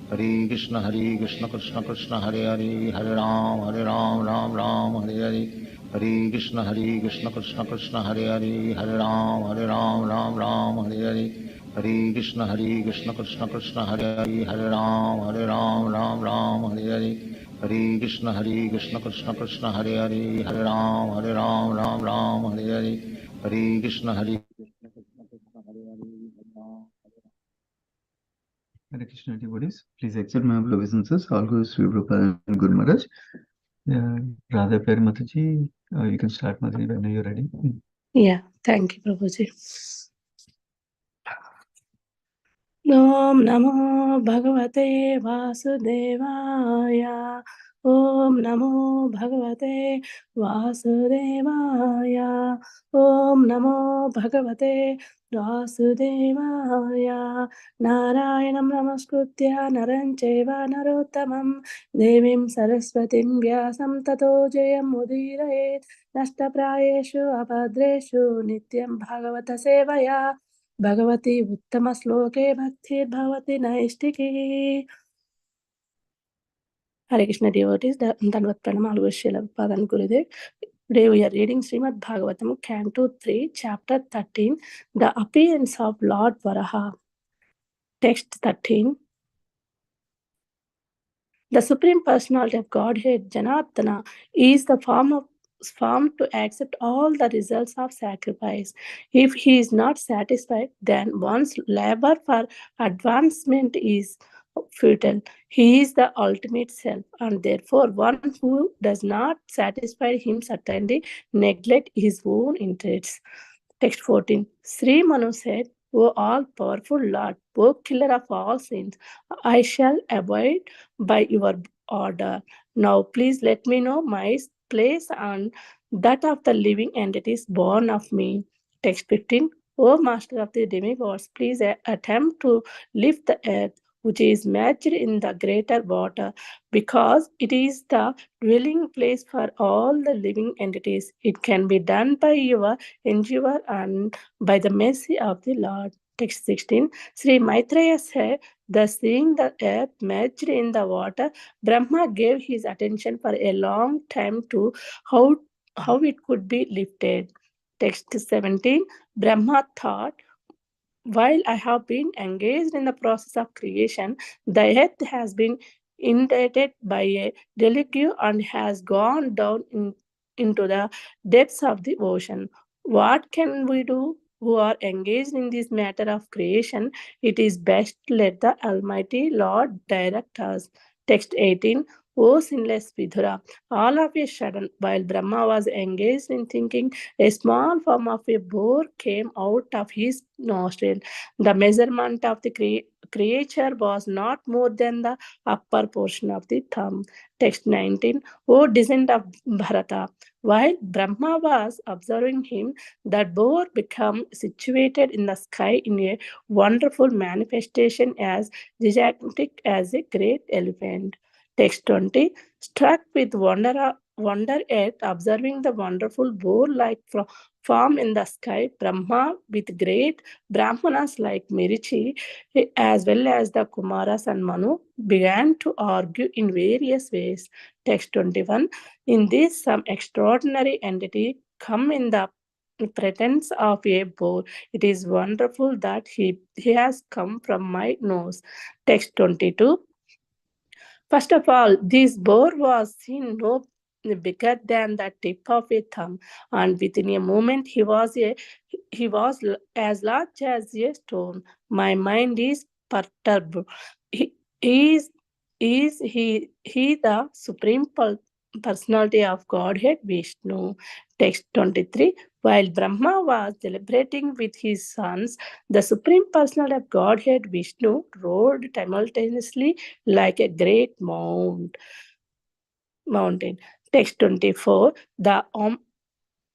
Hare Krishna Krishna Krishna Hare Hare, Hare Ram Ram Ram Hare Hare. Hare Krishna Krishna Krishna Hare Hare, Hare Ram Ram Hare Hare. Hare Krishna Krishna Krishna Hare Hare, Hare Ram Ram Hare Hare. Hare Krishna Krishna Krishna Hare Hare, Hare Ram Ram Hare Hare. Hare Krishna Krishna Krishna Hare Hare, Hare Ram. Hare Krishna devotees, please accept my obeisances. All goes Sri Prabhupada and Guru Maharaj. Radha Per Mataji, you can start Mataji when you're ready. Yeah, thank you, Prabhuji. Om Namo Bhagavate Vasudevaya. Om Namo Bhagavate Vasudevaya. Om Namo Bhagavate Vasudevaya. Narayanam Namaskritya Naram Chaiva Narottamam Devim Saraswatim Vyasam Tato Jayam Mudirayet Nashtaprayeshu Abhadreshu Nityam Bhagavata Sevaya Bhagavati Uttama Sloke Bhakti Bhavati Naistiki. Hare Krishna devotees, Danvat Pranam Alvashila Padan Gurudev. Today we are reading Srimad Bhagavatam, Canto 3, Chapter 13, The Appearance of Lord Varaha. Text 13. The Supreme Personality of Godhead, Janardana, is the form to accept all the results of sacrifice. If he is not satisfied, then one's labor for advancement is futile. He is the ultimate self, and therefore one who does not satisfy him certainly neglect his own interests. Text 14. Sri Manu said, O all-powerful Lord, O killer of all sins, I shall abide by your order. Now please let me know my place and that of the living entities born of me. Text 15. O Master of the demigods, please attempt to lift the earth, which is merged in the greater water, because it is the dwelling place for all the living entities. It can be done by your endeavor and by the mercy of the Lord. Text 16. Sri Maitreya said, thus seeing the earth merged in the water, Brahma gave his attention for a long time to how it could be lifted. Text 17. Brahma thought, while I have been engaged in the process of creation, the earth has been inundated by a deluge and has gone down into the depths of the ocean. What can we do who are engaged in this matter of creation? It is best let the Almighty Lord direct us. Text 18. O sinless Vidura, all of a sudden, while Brahma was engaged in thinking, a small form of a boar came out of his nostril. The measurement of the creature was not more than the upper portion of the thumb. Text 19. O descendant of Bharata, while Brahma was observing him, that boar became situated in the sky in a wonderful manifestation as gigantic as a great elephant. Text 20. Struck with wonder at observing the wonderful boar-like form in the sky, Brahma, with great Brahmanas like Mirichi, as well as the Kumaras and Manu, began to argue in various ways. Text 21. In this, some extraordinary entity come in the pretense of a boar. It is wonderful that he has come from my nose. Text 22. First of all, this boar was seen no bigger than the tip of a thumb, and within a moment he was as large as a stone. My mind is perturbed. He, is he the supreme personality of Godhead Vishnu? Text 23. While Brahma was deliberating with his sons, the supreme personality of Godhead Vishnu roared simultaneously like a great mountain. Text 24. The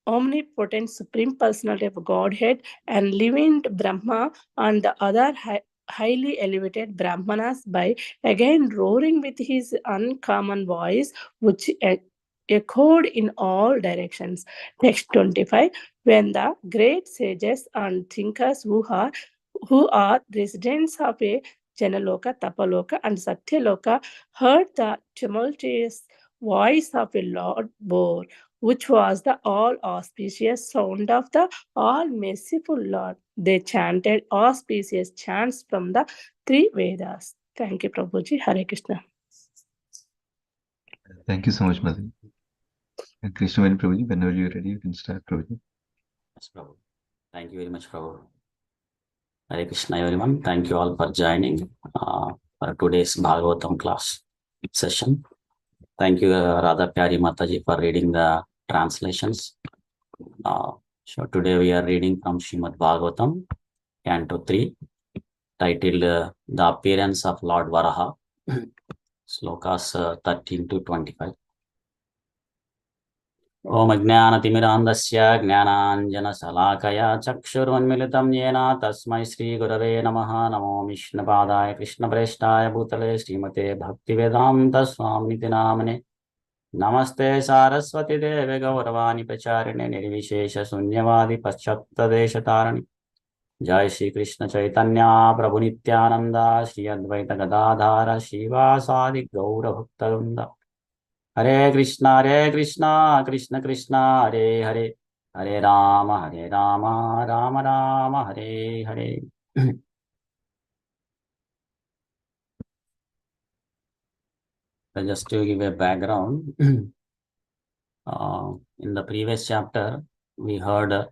omnipotent supreme personality of Godhead and living Brahma and the other highly elevated Brahmanas by again roaring with his uncommon voice, which echoed in all directions. Text 25. When the great sages and thinkers who are residents of a Janaloka, Tapaloka, and Satyaloka heard the tumultuous voice of a Lord Boar, which was the all auspicious sound of the all merciful Lord. They chanted auspicious chants from the three Vedas. Thank you, Prabhuji. Hare Krishna. Thank you so much, Madhu. And Krishna and Prabhuji, whenever you're ready, you can start, Prabhuji. Yes, Prabhu. Thank you very much, Prabhu. Hare Krishna, everyone. Thank you all for joining for today's Bhagavatam class session. Thank you, Radha Pyari Mataji, for reading the translations. So today we are reading from Srimad Bhagavatam, Canto 3, titled The Appearance of Lord Varaha, slokas 13 to 25. Om Ajnanatimirandasya Jnananjanasalakaya Chakshurunmilitam Yena Tasmai Sri Gurave Namaha Namo Vishnupadaya Krishna Preshtaya Bhutale Srimate Bhaktivedanta Swamiti Namane Namaste Saraswati Deve Gauravani Pacharine Nirvishesha Sunyavadi Paschaptadeshatarani Jai Shri Krishna Chaitanya Prabhu Nityananda Shri Advaita Gadadhara Shivasadi Gaura Bhaktarunda Hare Krishna, Krishna Krishna, Hare Hare, Hare Rama, Rama Rama, Hare Hare. So just to give a background, in the previous chapter, we heard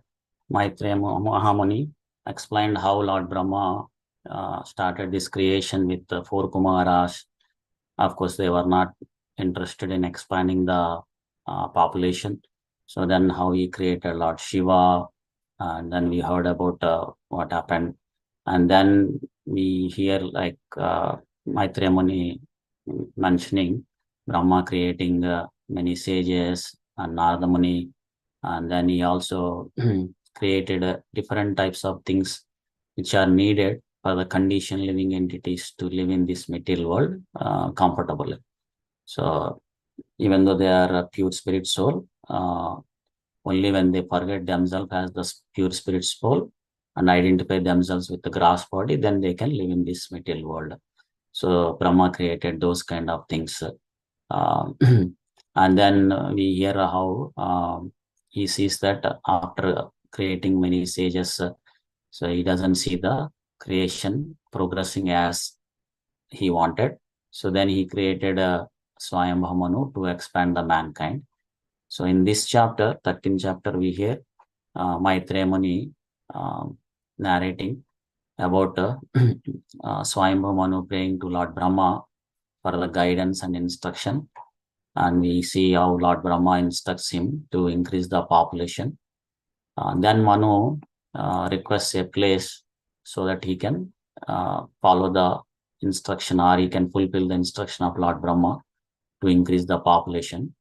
Maitreya Mahamuni explained how Lord Brahma started this creation with the four Kumaras. Of course, they were not interested in expanding the population. So then how he created Lord Shiva, and then we heard about what happened. And then we hear like Maitreya Muni mentioning Brahma creating many sages and Narada Muni. And then he also created different types of things which are needed for the conditioned living entities to live in this material world comfortably. So even though they are a pure spirit soul, only when they forget themselves as the pure spirit soul and identify themselves with the grass body, then they can live in this material world. So Brahma created those kind of things. And then we hear how he sees that after creating many sages, so he doesn't see the creation progressing as he wanted. So then he created a Swayambha Manu to expand the mankind. So in this chapter, 13th chapter, we hear Maitreya Muni narrating about Swayambha Manu praying to Lord Brahma for the guidance and instruction. And we see how Lord Brahma instructs him to increase the population. Then Manu requests a place so that he can follow the instruction, or he can fulfill the instruction of Lord Brahma to increase the population.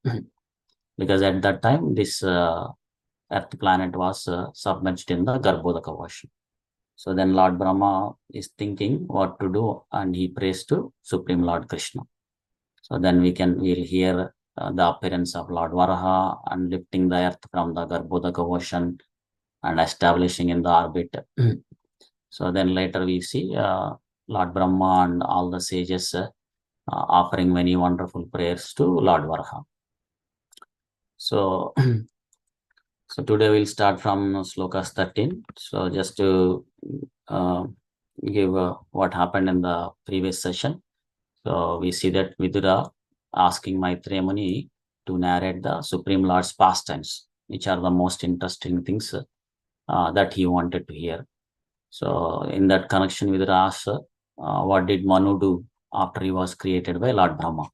Because at that time, this Earth planet was submerged in the Garbhodaka ocean. So then Lord Brahma is thinking what to do, and he prays to Supreme Lord Krishna. So then we'll hear the appearance of Lord Varaha and lifting the earth from the Garbhodaka ocean and establishing in the orbit. So then later we see Lord Brahma and all the sages offering many wonderful prayers to Lord Varaha. So, so today we'll start from slokas 13. So just to give what happened in the previous session. So we see that Vidura asking Maitreya Muni to narrate the Supreme Lord's pastimes, which are the most interesting things that he wanted to hear. So in that connection, Vidura asks, what did Manu do after he was created by Lord Brahma?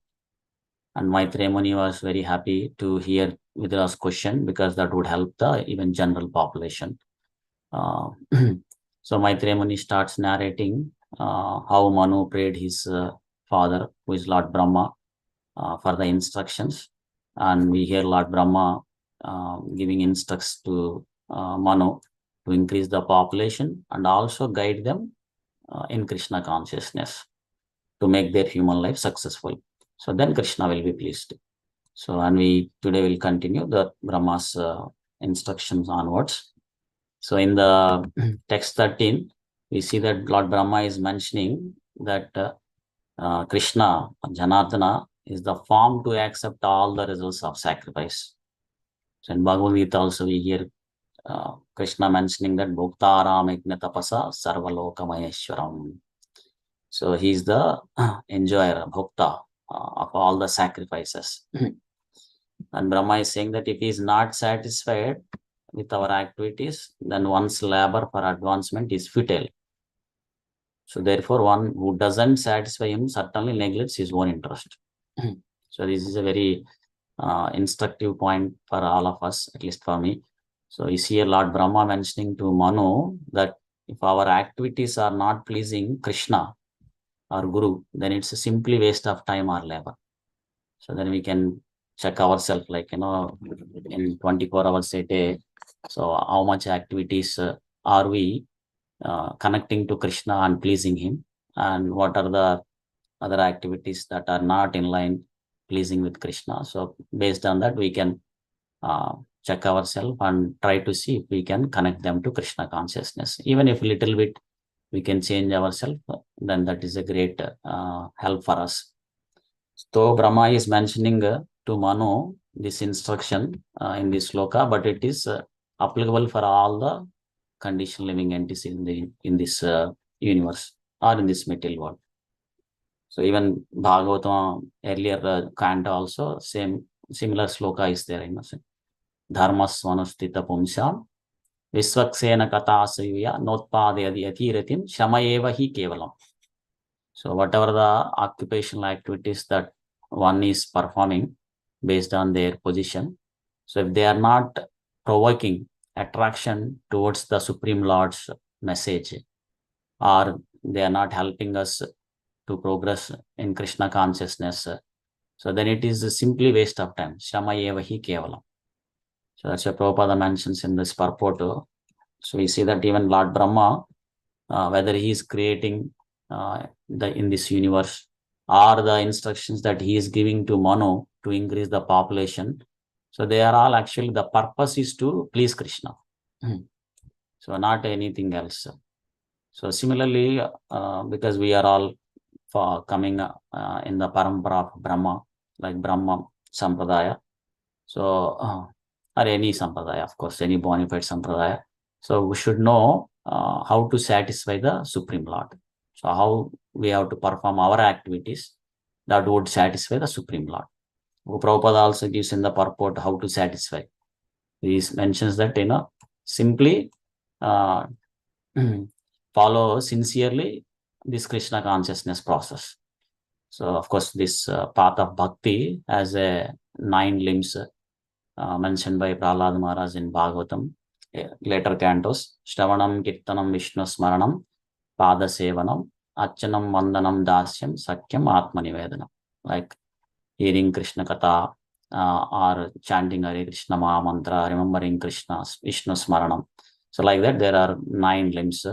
And Maitreya Muni was very happy to hear Vidura's question, because that would help the even general population. So Maitreya Muni starts narrating how Manu prayed his father, who is Lord Brahma, for the instructions. And we hear Lord Brahma giving instructions to Manu to increase the population and also guide them in Krishna consciousness to make their human life successful. So then Krishna will be pleased. So, and today will continue the Brahma's instructions onwards. So in the text 13, we see that Lord Brahma is mentioning that Krishna, Janardana, is the form to accept all the results of sacrifice. So in Bhagavad Gita also we hear Krishna mentioning that Bhuktaram Yajna Tapasa Sarvaloka Maheshwaram. So he is the enjoyer, Bhukta of all the sacrifices. And Brahma is saying that if he is not satisfied with our activities, then one's labor for advancement is futile. So therefore, one who doesn't satisfy him certainly neglects his own interest. So this is a very instructive point for all of us, at least for me. So you see Lord Brahma mentioning to Manu that if our activities are not pleasing Krishna or Guru, then it's a simply waste of time or labor. So then we can check ourselves, like, in 24 hours a day. So how much activities are we connecting to Krishna and pleasing him, and what are the other activities that are not in line pleasing with Krishna. So based on that, we can check ourselves and try to see if we can connect them to Krishna consciousness. Even if little bit we can change ourselves, then that is a great help for us. So Brahma is mentioning to Manu this instruction in this sloka, but it is applicable for all the conditioned living entities in this universe or in this material world. So even Bhagavatam earlier canto also similar sloka is there. Dharmas vanustita pumsyam visvaksena katasayuya notpadayadi atiratim shamaeva hi kevalam. So whatever the occupational activities that one is performing based on their position, so if they are not provoking attraction towards the Supreme Lord's message, or they are not helping us to progress in Krishna consciousness, so then it is simply waste of time. Shama eva hi kevalam. So that's what Prabhupada mentions in this purport. So we see that even Lord Brahma, whether he is creating in this universe, or the instructions that he is giving to Manu to increase the population, so they are all actually, the purpose is to please Krishna. So not anything else. So similarly, because we are all coming in the parampara of Brahma, like Brahma Sampradaya, so or any Sampradaya, of course, any bona fide Sampradaya. So we should know how to satisfy the Supreme Lord. So how we have to perform our activities that would satisfy the Supreme Lord. Prabhupada also gives in the purport how to satisfy. He mentions that, simply follow sincerely this Krishna consciousness process. So of course, this path of bhakti has 9 limbs mentioned by Prahlad Maharaj in Bhagavatam, later cantos. Shravanam, Kirtanam, Vishnu Smaranam, Pada Sevanam, Achanam, Vandanam, Dasyam, Sakyam, Atmanivedanam. Like hearing Krishna Katha, or chanting Hare Krishna Maha Mantra, remembering Krishna, Vishnu Smaranam. So like that, there are 9 limbs.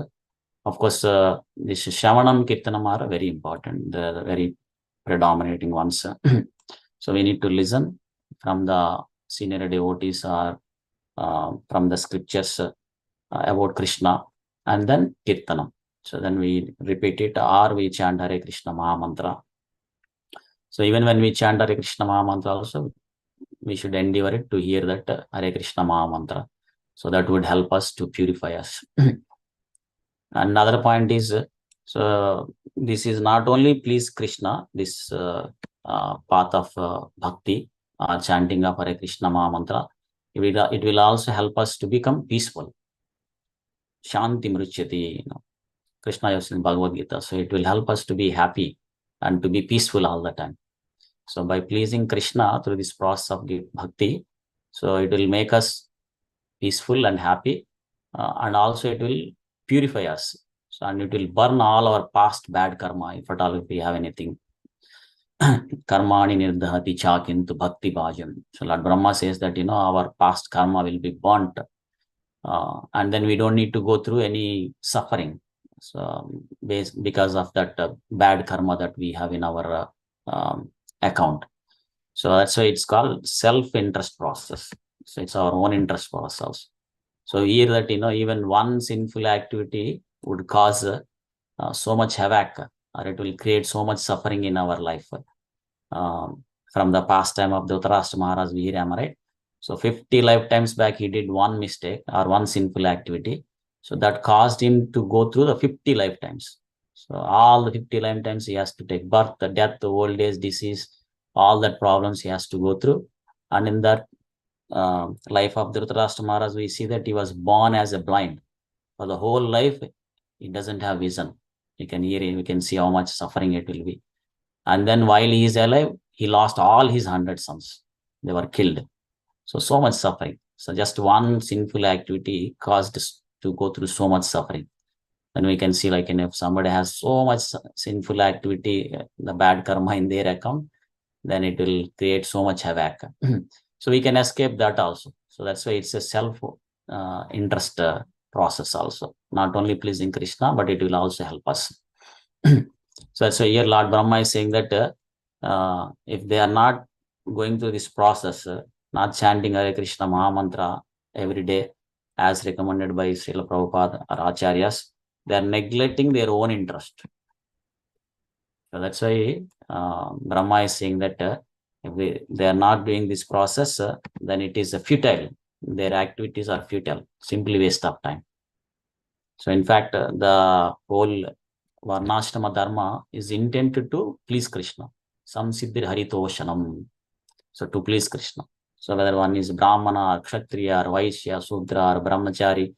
Of course, this Shravanam, Kirtanam are very important. They are the very predominating ones. So we need to listen from the senior devotees or from the scriptures about Krishna, and then Kirtanam. So then we repeat it, or we chant Hare Krishna Maha Mantra. So even when we chant Hare Krishna Maha Mantra also, we should endeavor it to hear that Hare Krishna Maha Mantra. So that would help us to purify us. Another point is, so this is not only please Krishna, this path of bhakti, chanting of Hare Krishna Maha Mantra, it will also help us to become peaceful. Shanti mruchyati, Krishna uses in Bhagavad Gita. So it will help us to be happy and to be peaceful all the time. So by pleasing Krishna through this process of bhakti, so it will make us peaceful and happy, and also it will purify us. So, and it will burn all our past bad karma, if at all if we have anything. Karmani nirdhati chakintu bhakti bhajam. So Lord Brahma says that, our past karma will be burnt, and then we don't need to go through any suffering. So because of that bad karma that we have in our account. So that's why it's called self-interest process. So it's our own interest for ourselves. So here that, even one sinful activity would cause so much havoc or it will create so much suffering in our life. From the past time of Dhritarashtra Maharaj, we hear, am I right? So 50 lifetimes back, he did one mistake or one sinful activity. So that caused him to go through the 50 lifetimes. So all the 50 lifetimes he has to take birth, the death, the old age, disease, all that problems he has to go through. And in that life of Dhritarashtra Maharaj, we see that he was born as a blind. For the whole life, he doesn't have vision. You can hear it, we can see how much suffering it will be. And then while he is alive, he lost all his 100 sons. They were killed. So much suffering. So just one sinful activity caused us to go through so much suffering. Then we can see, like, if somebody has so much sinful activity, the bad karma in their account, then it will create so much havoc. So we can escape that also. So that's why it's a self interest process also. Not only pleasing Krishna, but it will also help us. So that's why here Lord Brahma is saying that if they are not going through this process, not chanting Hare Krishna Mahamantra every day, as recommended by Srila Prabhupada or Acharyas, they are neglecting their own interest. So that's why Brahma is saying that if they are not doing this process, then it is futile. Their activities are futile, simply waste of time. So in fact, the whole Varnashrama Dharma is intended to please Krishna. Samsiddhir Haritoshanam. So to please Krishna. So whether one is Brahmana, or Kshatriya, or Vaishya, Sudra, or Brahmachari,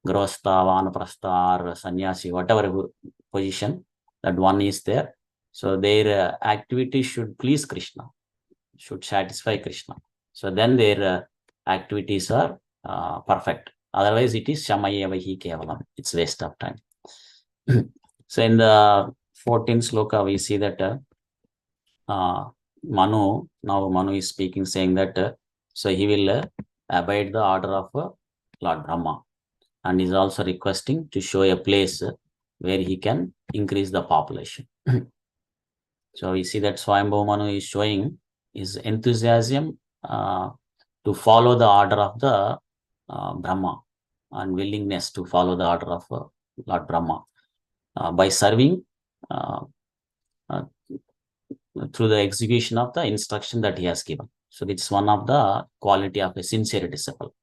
Grostha, Vanaprastha, or Sannyasi, whatever position that one is there. So their activity should please Krishna, should satisfy Krishna. So then their activities are perfect. Otherwise, it is Shamayevahi Kevalam. It's waste of time. So in the 14th sloka, we see that Manu, now Manu is speaking, saying that so he will abide the order of Lord Brahma, and is also requesting to show a place where he can increase the population. So we see that Swayambhu Manu is showing his enthusiasm to follow the order of the Brahma, and willingness to follow the order of Lord Brahma by serving through the execution of the instruction that he has given. So it's one of the quality of a sincere disciple.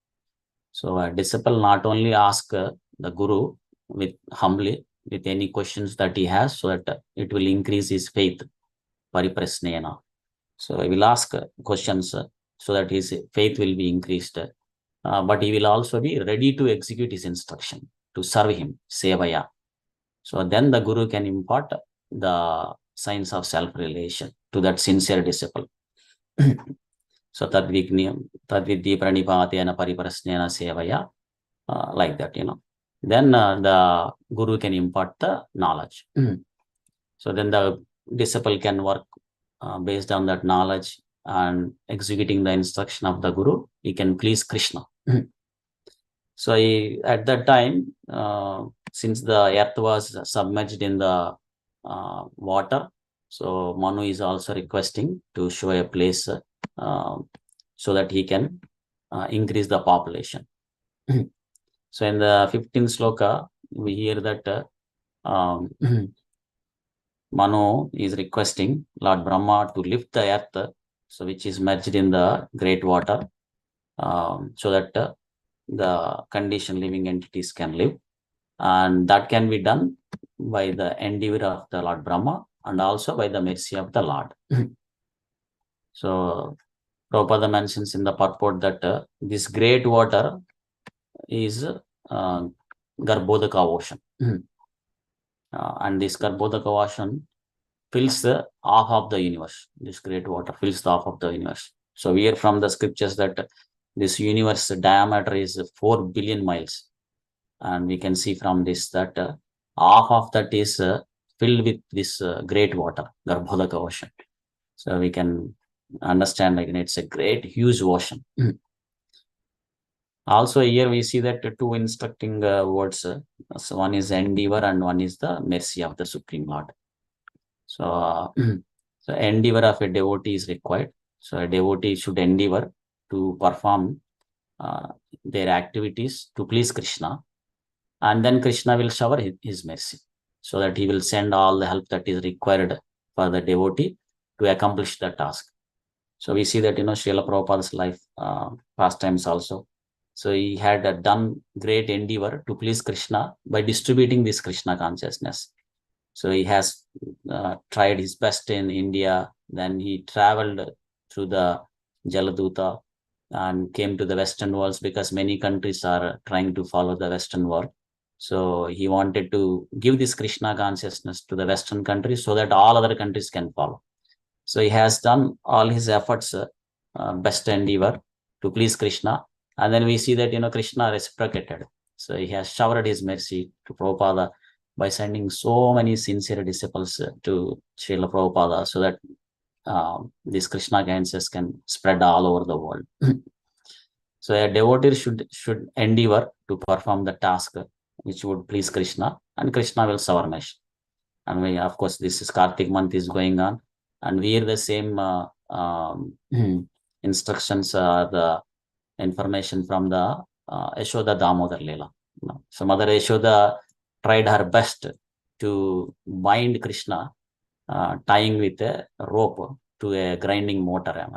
So a disciple not only ask the Guru with humbly with any questions that he has, so that it will increase his faith, pariprasnena. So he will ask questions so that his faith will be increased. But he will also be ready to execute his instruction, to serve him, sevaya. So then the Guru can impart the signs of self-relation to that sincere disciple. So tadvidhi pranipatena pariprasnena sevaya, like that, Then the Guru can impart the knowledge. So then the disciple can work based on that knowledge and executing the instruction of the Guru. He can please Krishna. So at that time, since the earth was submerged in the water, so Manu is also requesting to show a place so that he can increase the population. So in the 15th sloka, we hear that Manu is requesting Lord Brahma to lift the earth, so which is merged in the great water, so that the conditioned living entities can live. And that can be done by the endeavor of the Lord Brahma and also by the mercy of the Lord. So Prabhupada mentions in the purport that this great water is Garbhodaka ocean. And this Garbhodaka ocean fills the half of the universe. This great water fills the half of the universe. So we hear from the scriptures that this universe diameter is 4 billion miles. And we can see from this that half of that is filled with this great water, Garbhodaka ocean. So we can understand, like, it's a great, huge ocean. Also here we see that two instructing words. So one is endeavor and one is the mercy of the Supreme Lord. So, so endeavor of a devotee is required. So a devotee should endeavor to perform their activities to please Krishna, and then Krishna will shower his mercy. so that he will send all the help that is required for the devotee to accomplish the task. So we see that, Srila Prabhupada's life pastimes also. So he had done great endeavor to please Krishna by distributing this Krishna consciousness. So he has tried his best in India. Then he traveled through the Jaladuta and came to the Western worlds, because many countries are trying to follow the Western world. So he wanted to give this Krishna consciousness to the Western countries so that all other countries can follow. So he has done all his efforts, best endeavor to please Krishna. And then we see that, Krishna reciprocated. So he has showered his mercy to Prabhupada by sending so many sincere disciples to Srila Prabhupada, so that this Krishna consciousness can spread all over the world. So a devotee should endeavor to perform the task which would please Krishna, and Krishna will shower mercy. And of course, this is Kartik month is going on, and we hear the same instructions, the information from the Yashoda Damodar Leela. So Mother Yashoda tried her best to bind Krishna, tying with a rope to a grinding motor.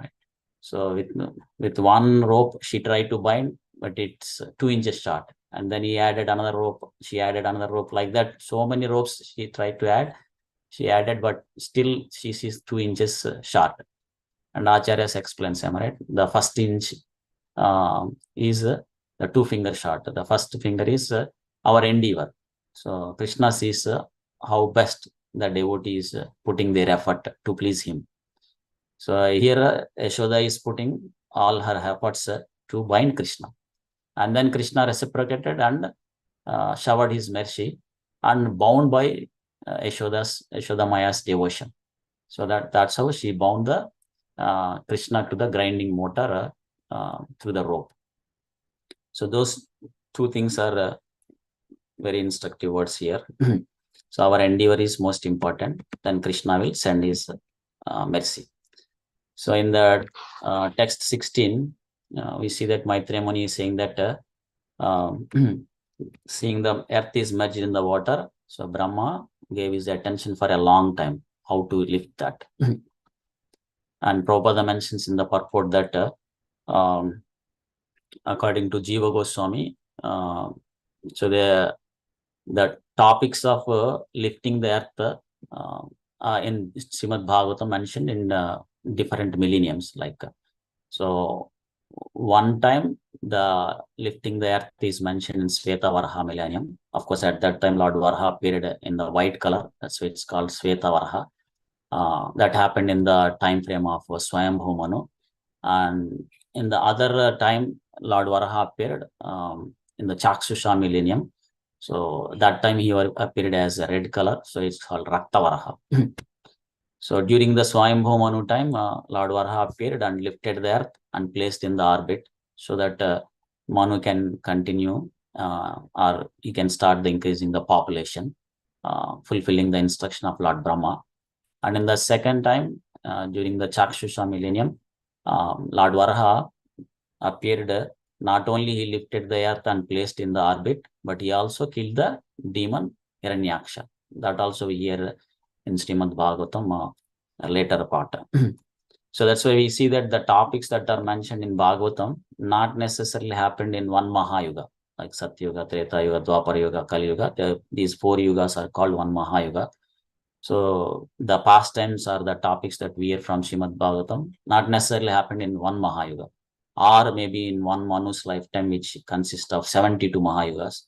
So with one rope she tried to bind, but it's 2 inches short. And then he added another rope. She added another rope, like that. So many ropes she tried to add. She added, but still she sees 2 inches short. And Acharya explains, the first inch is the 2 finger short. The first finger is our endeavor. So Krishna sees how best the devotee is putting their effort to please him. So here Yashoda is putting all her efforts to bind Krishna. And then Krishna reciprocated and showered his mercy, and bound by Yashoda Maya's devotion. So that's how she bound the Krishna to the grinding motor through the rope. So those 2 things are very instructive words here. So our endeavor is most important. Then Krishna will send his mercy. So in the text 16, we see that Maitreya Muni is saying that seeing the earth is merged in the water, so Brahma gave his attention for a long time how to lift that. And Prabhupada mentions in the purport that according to Jiva Goswami, so the topics of lifting the earth in Srimad Bhagavatam mentioned in different millenniums. So one time the lifting the earth is mentioned in Sweta Varha millennium. Of course, at that time Lord Varha appeared in the white color. That's why it's called Sweta Varha. That happened in the time frame of Swayambhu Manu. And in the other time, Lord Varaha appeared in the Chakshusha millennium. So that time he appeared as a red color. So it's called Rakta Varaha. So during the Swayambhu Manu time, Lord Varaha appeared and lifted the earth and placed in the orbit, so that Manu can continue or he can start the increasing the population, fulfilling the instruction of Lord Brahma. And in the second time, during the Chakshusha millennium, Lord Varaha appeared. Not only he lifted the earth and placed in the orbit, but he also killed the demon Hiranyaksha. That also we hear in Srimad Bhagavatam, a later part. So that's why we see that the topics that are mentioned in Bhagavatam not necessarily happened in one Mahayuga, like Satyuga, Treta Yuga, Dwapara Yuga, Kali Yuga. These 4 yugas are called one Mahayuga. So the pastimes or the topics that we hear from Srimad Bhagavatam not necessarily happened in one Mahayuga, or maybe in one Manu's lifetime, which consists of 72 Mahayugas,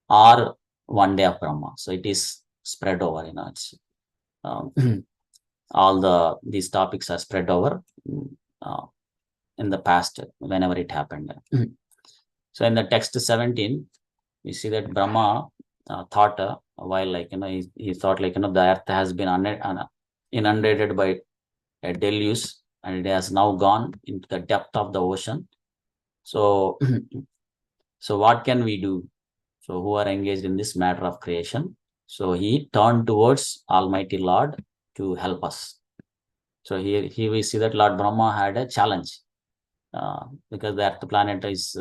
or one day of Brahma. So it is spread over, it's all these topics are spread over in the past, whenever it happened. So in the text 17, we see that Brahma thought while he thought the earth has been inundated by a deluge, and it has now gone into the depth of the ocean. So so what can we do? So who are engaged in this matter of creation? So he turned towards Almighty Lord to help us. So here we see that Lord Brahma had a challenge because the earth planet is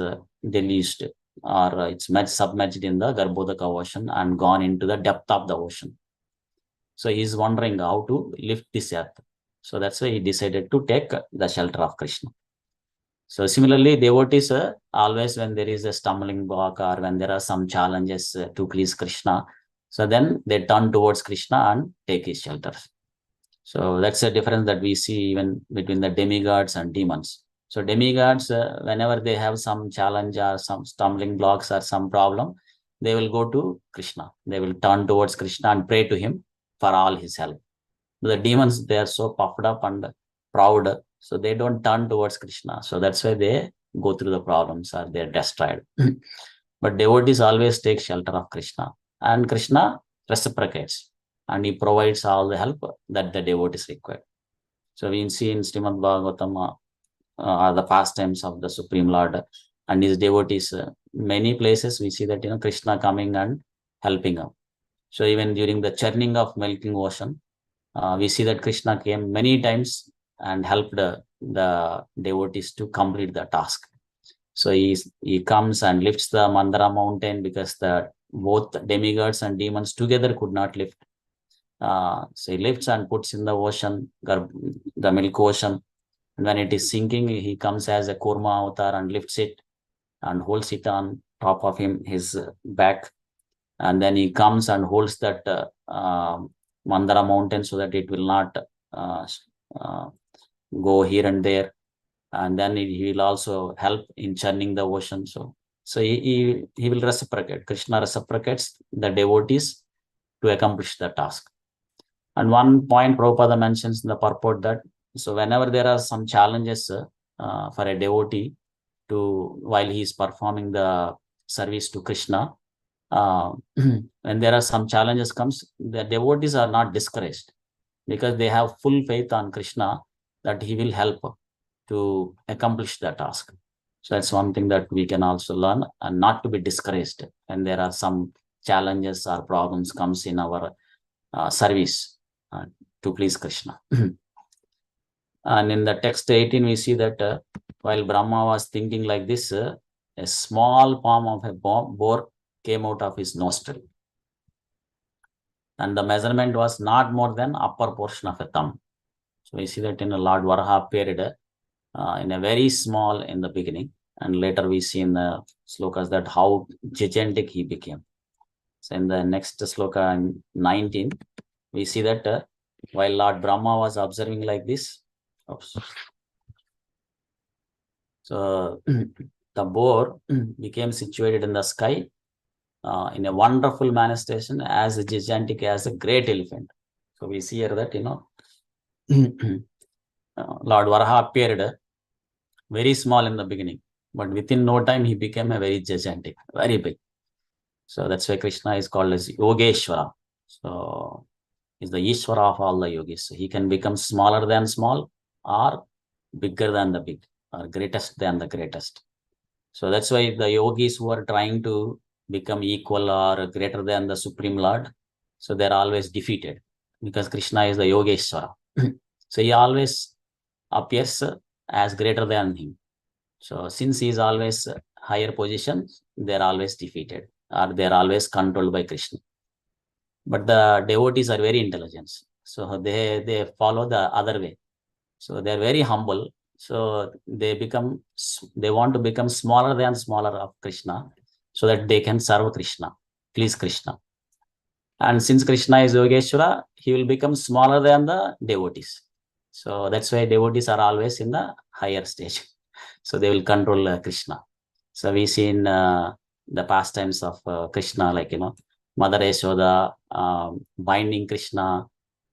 deluged, or it's submerged in the Garbhodaka ocean and gone into the depth of the ocean. So he's wondering how to lift this earth. So that's why he decided to take the shelter of Krishna. So similarly, devotees always, when there is a stumbling block or when there are some challenges to please Krishna, so then they turn towards Krishna and take his shelter. So that's a difference that we see even between the demigods and demons. So demigods, whenever they have some challenge or some stumbling blocks or some problem, they will go to Krishna. They will turn towards Krishna and pray to him for all his help. The demons, they are so puffed up and proud, so they don't turn towards Krishna. So that's why they go through the problems or they're destroyed. But devotees always take shelter of Krishna, and Krishna reciprocates and he provides all the help that the devotees require. So we see in Srimad Bhagavatam are the pastimes of the Supreme Lord and his devotees. Many places we see that Krishna coming and helping him. So even during the churning of melting ocean, we see that Krishna came many times and helped the devotees to complete the task. So he comes and lifts the Mandara mountain because both demigods and demons together could not lift. So he lifts and puts in the ocean, the milk ocean. And when it is sinking, he comes as a Kurma avatar and lifts it and holds it on top of his back. And then he comes and holds that Mandara mountain so that it will not go here and there. And then he will also help in churning the ocean. So he will reciprocate. Krishna reciprocates the devotees to accomplish the task. And one point Prabhupada mentions in the purport that, so whenever there are some challenges for a devotee while he is performing the service to Krishna, when there are some challenges comes, the devotees are not discouraged because they have full faith on Krishna that he will help to accomplish the task. So that's one thing that we can also learn, and not to be discouraged when there are some challenges or problems comes in our service to please Krishna. And in the text 18, we see that while Brahma was thinking like this, a small palm of a boar came out of his nostril. And the measurement was not more than upper portion of a thumb. So we see that in a Lord Varaha appeared in a very small in the beginning. And later we see in the slokas that how gigantic he became. So in the next sloka 19, we see that while Lord Brahma was observing like this, so the boar became situated in the sky in a wonderful manifestation as gigantic as a great elephant. So we see here that, Lord Varaha appeared very small in the beginning, but within no time he became a very gigantic, very big. So that's why Krishna is called as Yogeshwara. So he's the Ishvara of all the yogis. So he can become smaller than small or bigger than the big or greatest than the greatest. So that's why the yogis who are trying to become equal or greater than the Supreme Lord, so they're always defeated because Krishna is the Yogeshwara. So he always appears as greater than him. So since he is always higher position, they're always defeated or they're always controlled by Krishna. But the devotees are very intelligent. So they follow the other way. So they're very humble. So they want to become smaller than smaller of Krishna so that they can serve Krishna, please Krishna. And since Krishna is Yogeshwara, he will become smaller than the devotees. So that's why devotees are always in the higher stage. So they will control Krishna. So we see in the pastimes of Krishna, like, Mother Yashoda binding Krishna,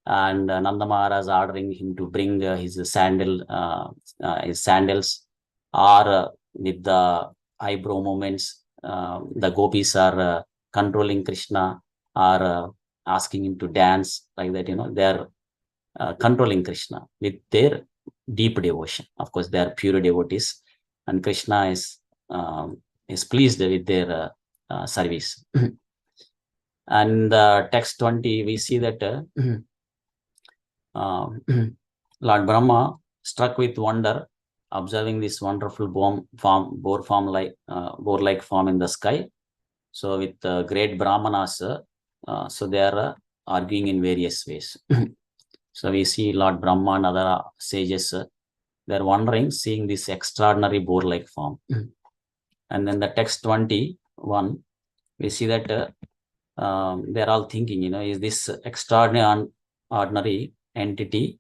and Nanda Maharaj ordering him to bring his sandals, or with the eyebrow movements, the gopis are controlling Krishna, or asking him to dance like that. They are controlling Krishna with their deep devotion. Of course, they are pure devotees, and Krishna is pleased with their service. And text 20, we see that Lord Brahma, struck with wonder, observing this wonderful boar-like form in the sky. So with great Brahmanas, so they are arguing in various ways. So we see Lord Brahma and other sages, they're wondering, seeing this extraordinary boar-like form. And then the text 21, we see that they're all thinking, is this extraordinary entity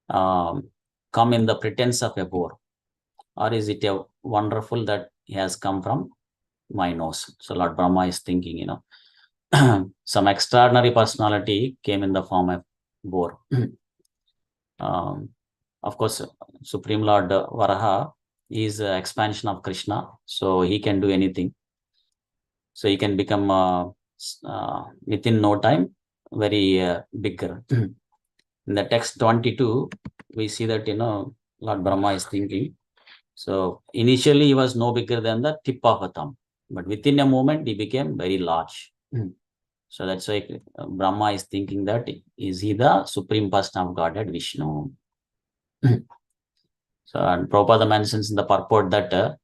come in the pretense of a boar, or is it a wonderful that he has come from my nose? So Lord Brahma is thinking, some extraordinary personality came in the form of boar. Of course, Supreme Lord Varaha is an expansion of Krishna, so he can do anything. So he can become within no time very bigger. In the text 22, we see that Lord Brahma is thinking. So initially he was no bigger than the tip of a thumb, but within a moment he became very large. So that's why Brahma is thinking that is he the Supreme Person of Godhead Vishnu. So and Prabhupada mentions in the purport that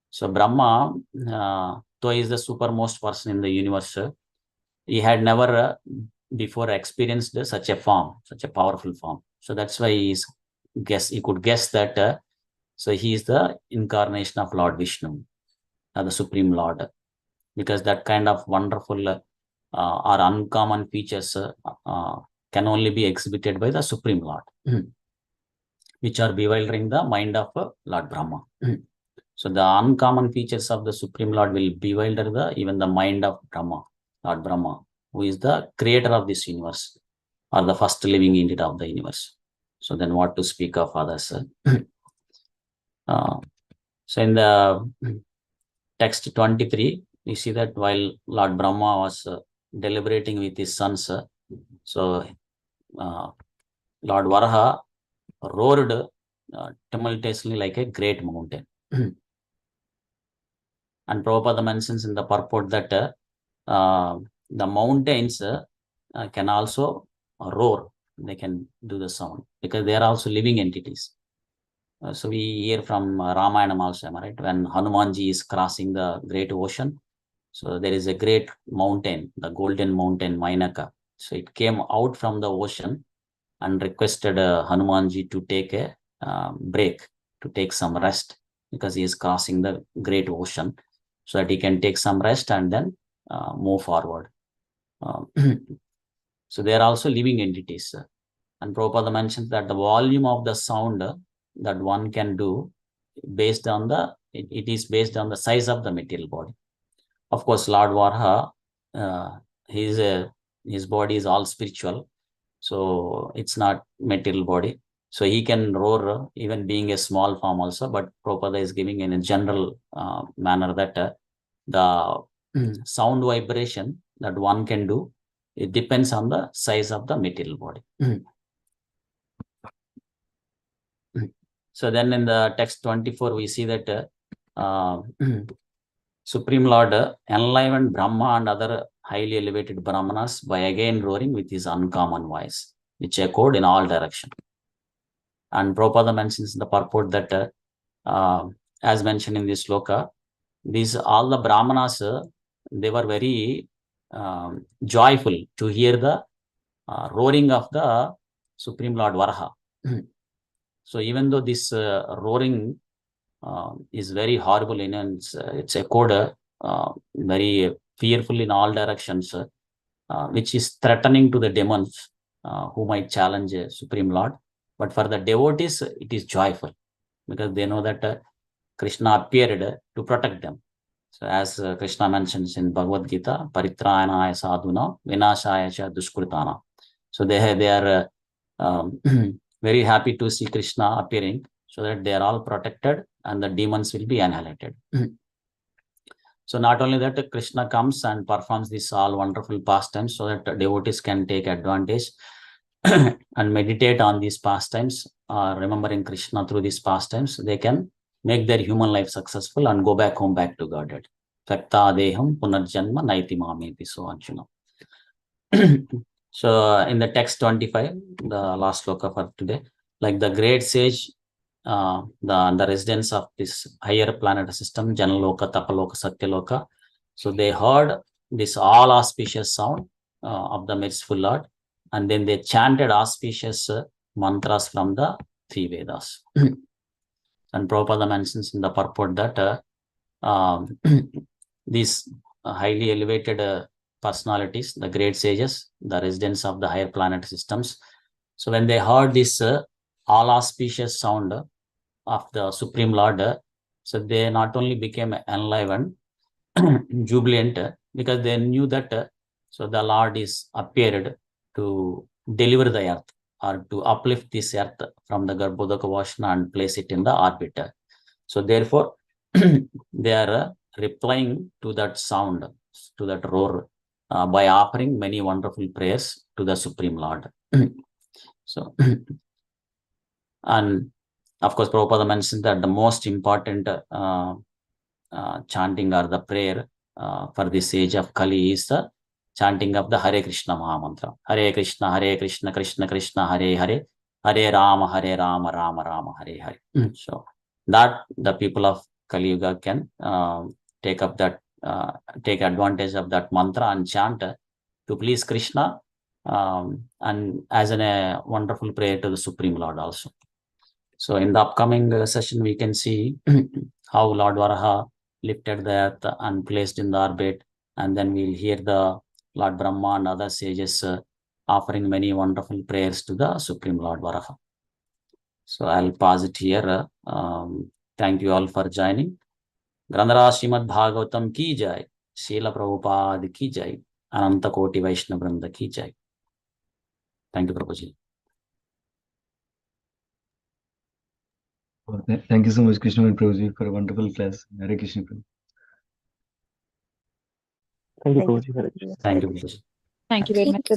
so Brahma, though he is the supermost person in the universe, he had never before experienced such a form, such a powerful form. So that's why he could guess that so he is the incarnation of Lord Vishnu, the Supreme Lord, because that kind of wonderful or uncommon features can only be exhibited by the Supreme Lord, which are bewildering the mind of Lord Brahma. So the uncommon features of the Supreme Lord will bewilder even the mind of Brahma, Lord Brahma, who is the creator of this universe, or the first living entity of the universe. So then what to speak of others? So in the text 23, we see that while Lord Brahma was deliberating with his sons, so Lord Varaha roared tumultuously like a great mountain. And Prabhupada mentions in the purport that the mountains can also roar. They can do the sound because they are also living entities. So we hear from Ramayanam also, right? When Hanumanji is crossing the great ocean, so there is a great mountain, the golden mountain Mainaka. So it came out from the ocean and requested Hanumanji to take a break, to take some rest, because he is crossing the great ocean, so that he can take some rest and then move forward. So they are also living entities. And Prabhupada mentions that the volume of the sound that one can do based on it is based on the size of the material body. Of course, Lord Varaha, his body is all spiritual, so it's not material body. So he can roar even being a small form also, but Prabhupada is giving in a general manner that the sound vibration that one can do, it depends on the size of the material body. So then in the text 24, we see that Supreme Lord enlivened Brahma and other highly elevated Brahmanas by again roaring with his uncommon voice, which echoed in all directions. And Prabhupada mentions in the purport that as mentioned in this sloka, all the Brahmanas, they were very joyful to hear the roaring of the Supreme Lord Varaha. So even though this roaring is very horrible, it's echoed very fearful in all directions, which is threatening to the demons who might challenge Supreme Lord. But for the devotees, it is joyful, because they know that Krishna appeared to protect them. So as Krishna mentions in Bhagavad Gita, Paritrayanaya sadhuna vinashaya cha duskritana. So they are very happy to see Krishna appearing, so that they are all protected and the demons will be annihilated. So not only that, Krishna comes and performs these all wonderful pastimes so that devotees can take advantage and meditate on these pastimes, remembering Krishna through these pastimes. They can make their human life successful and go back home, back to Godhead. Fakta deham punarjanma naiti mameti, so Arjuna. So in the text 25, the last sloka for today, like the great sage, the residents of this higher planet system, Janaloka, Tapaloka, Satyaloka, so they heard this all auspicious sound of the merciful Lord, and then they chanted auspicious mantras from the 3 Vedas. And Prabhupada mentions in the purport that these highly elevated personalities, the great sages, the residents of the higher planet systems, so when they heard this all auspicious sound of the Supreme Lord, so they not only became enlivened, jubilant, because they knew that so the Lord is appeared to deliver the earth or to uplift this earth from the Garbhodaka Vashna and place it in the orbit. So therefore, they are replying to that sound, to that roar, by offering many wonderful prayers to the Supreme Lord. So, and of course, Prabhupada mentioned that the most important chanting or the prayer for this age of Kali is the chanting of the Hare Krishna Mahamantra. Hare Krishna, Krishna Krishna, Hare Hare, Hare Rama, Rama Rama, Hare Hare. So that the people of Kali Yuga can take advantage of that mantra and chant to please Krishna, and as a wonderful prayer to the Supreme Lord also. So in the upcoming session, we can see how Lord Varaha lifted the earth and placed in the orbit, and then we'll hear the Lord Brahma and other sages offering many wonderful prayers to the Supreme Lord Varaha. So I'll pause it here. Thank you all for joining. Granthara Srimad Bhagavatam ki jai, Srila Prabhupada ki jai, Ananta Koti Vaishnava Vrinda ki jai. Thank you, Prabhuji. Thank you so much, Krishna and Prabhuji, for a wonderful class. Hare Krishna. Thank you, Prabhuji. Hare Krishna. Thank you, Prabhuji. Thank you very much.